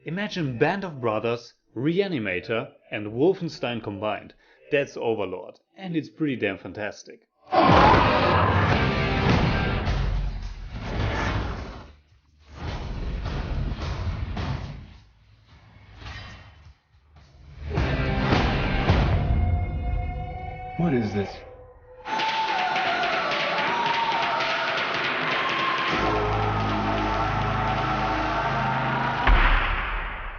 Imagine Band of Brothers, Reanimator and Wolfenstein combined. That's Overlord, and it's pretty damn fantastic. What is this?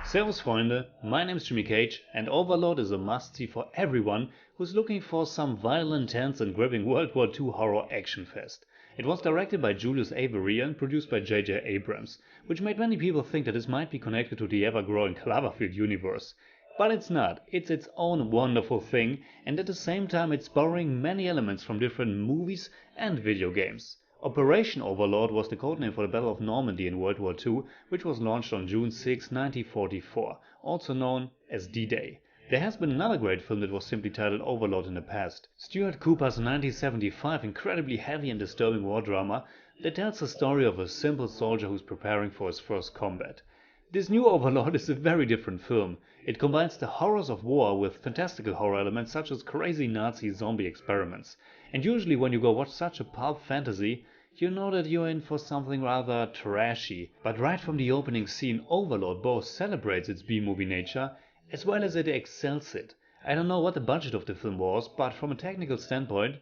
Servus Freunde, my name is Jimmy Cage and Overlord is a must-see for everyone who's looking for some violent, tense and gripping World War II horror action fest. It was directed by Julius Avery and produced by J.J. Abrams, which made many people think that this might be connected to the ever-growing Cloverfield universe. But it's not, it's its own wonderful thing, and at the same time it's borrowing many elements from different movies and video games. Operation Overlord was the codename for the Battle of Normandy in World War II, which was launched on June 6, 1944, also known as D-Day. There has been another great film that was simply titled Overlord in the past, Stuart Cooper's 1975 incredibly heavy and disturbing war drama that tells the story of a simple soldier who's preparing for his first combat. This new Overlord is a very different film. It combines the horrors of war with fantastical horror elements such as crazy Nazi zombie experiments. And usually when you go watch such a pulp fantasy, you know that you're in for something rather trashy. But right from the opening scene, Overlord both celebrates its B-movie nature as well as it excels it. I don't know what the budget of the film was, but from a technical standpoint,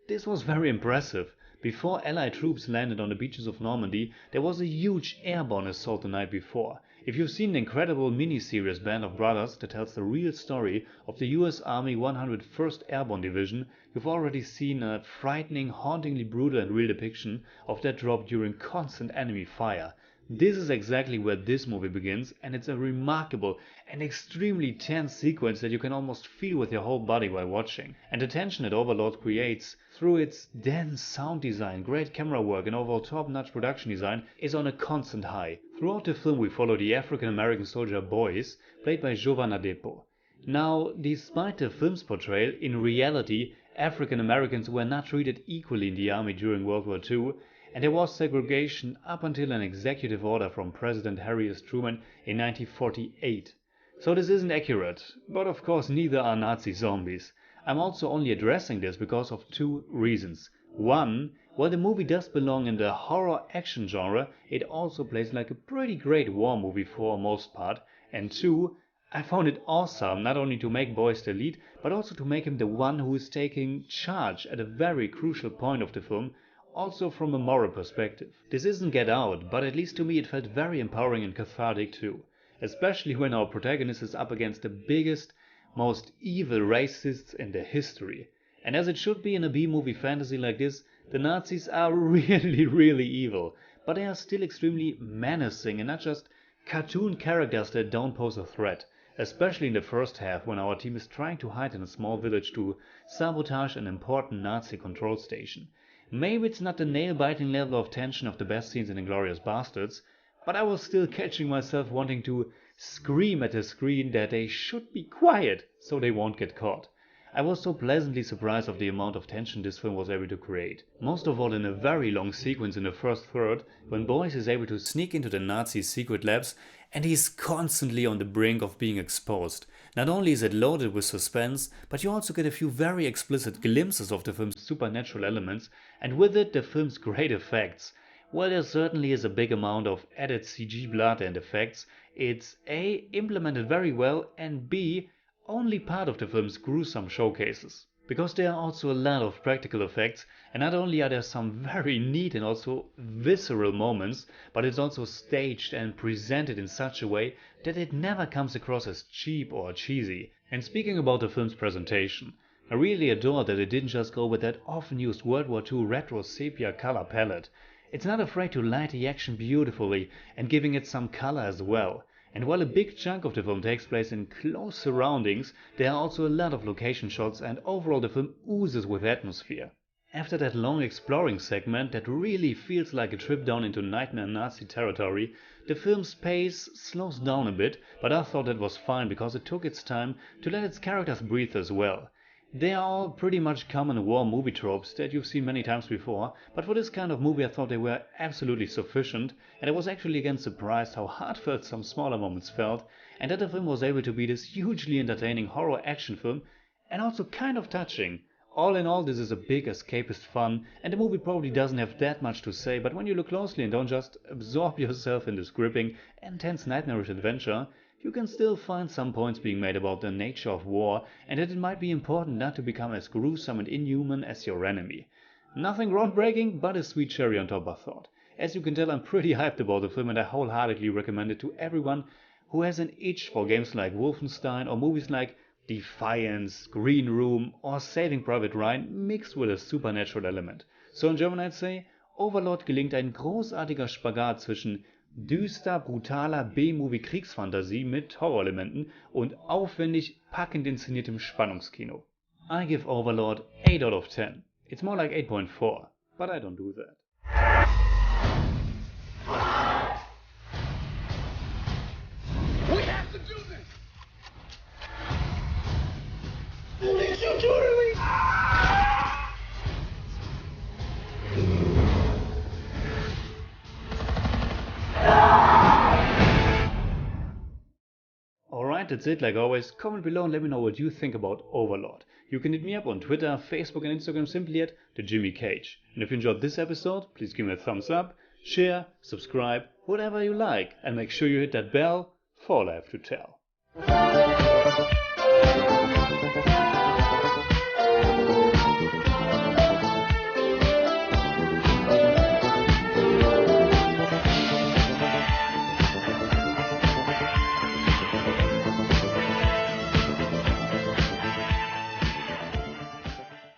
this was very impressive. Before Allied troops landed on the beaches of Normandy, there was a huge airborne assault the night before. If you've seen the incredible miniseries Band of Brothers that tells the real story of the US Army 101st Airborne Division, you've already seen a frightening, hauntingly brutal and real depiction of that drop during constant enemy fire. This is exactly where this movie begins, and it's a remarkable and extremely tense sequence that you can almost feel with your whole body while watching. And the tension that Overlord creates through its dense sound design, great camera work and overall top-notch production design is on a constant high. Throughout the film we follow the African-American soldier Boyce, played by Jovan Adepo. Now, despite the film's portrayal, in reality African-Americans were not treated equally in the army during World War II, and there was segregation up until an executive order from President Harry S. Truman in 1948. So this isn't accurate, but of course neither are Nazi zombies. I'm also only addressing this because of two reasons. One, while the movie does belong in the horror action genre, it also plays like a pretty great war movie for most part. And two, I found it awesome not only to make Boyce the lead, but also to make him the one who is taking charge at a very crucial point of the film, also from a moral perspective. This isn't Get Out, but at least to me it felt very empowering and cathartic too. Especially when our protagonist is up against the biggest, most evil racists in their history. And as it should be in a B-movie fantasy like this, the Nazis are really evil, but they are still extremely menacing and not just cartoon characters that don't pose a threat. Especially in the first half when our team is trying to hide in a small village to sabotage an important Nazi control station. Maybe it's not the nail-biting level of tension of the best scenes in Inglourious Bastards, but I was still catching myself wanting to scream at the screen that they should be quiet so they won't get caught. I was so pleasantly surprised of the amount of tension this film was able to create. Most of all in a very long sequence in the first third, when Boyce is able to sneak into the Nazi secret labs and he's constantly on the brink of being exposed. Not only is it loaded with suspense, but you also get a few very explicit glimpses of the film's supernatural elements, and with it the film's great effects. While there certainly is a big amount of added CG blood and effects, it's A, implemented very well, and B, only part of the film's gruesome showcases. Because there are also a lot of practical effects, and not only are there some very neat and also visceral moments, but it's also staged and presented in such a way that it never comes across as cheap or cheesy. And speaking about the film's presentation, I really adore that it didn't just go with that often used World War II retro sepia color palette. It's not afraid to light the action beautifully and giving it some color as well. And while a big chunk of the film takes place in close surroundings, there are also a lot of location shots and overall the film oozes with atmosphere. After that long exploring segment that really feels like a trip down into nightmare Nazi territory, the film's pace slows down a bit, but I thought that was fine because it took its time to let its characters breathe as well. They are all pretty much common war movie tropes that you've seen many times before, but for this kind of movie I thought they were absolutely sufficient, and I was actually again surprised how heartfelt some smaller moments felt, and that the film was able to be this hugely entertaining horror action film, and also kind of touching. All in all, this is a big escapist fun, and the movie probably doesn't have that much to say, but when you look closely and don't just absorb yourself in this gripping and tense nightmarish adventure, you can still find some points being made about the nature of war and that it might be important not to become as gruesome and inhuman as your enemy. Nothing groundbreaking, but a sweet cherry on top, I thought. As you can tell, I'm pretty hyped about the film and I wholeheartedly recommend it to everyone who has an itch for games like Wolfenstein or movies like Defiance, Green Room or Saving Private Ryan mixed with a supernatural element. So in German I'd say, Overlord gelingt ein großartiger Spagat zwischen düster, brutaler B-Movie-Kriegsfantasie mit Horrorelementen und aufwendig, packend inszeniertem Spannungskino. I give Overlord 8 out of 10. It's more like 8.4, but I don't do that. We have to do this! Did you do it? Alright, that's it. Like always, comment below and let me know what you think about Overlord. You can hit me up on Twitter, Facebook and Instagram simply at TheJimmyCage. And if you enjoyed this episode, please give me a thumbs up, share, subscribe, whatever you like, and make sure you hit that bell for all I have to tell.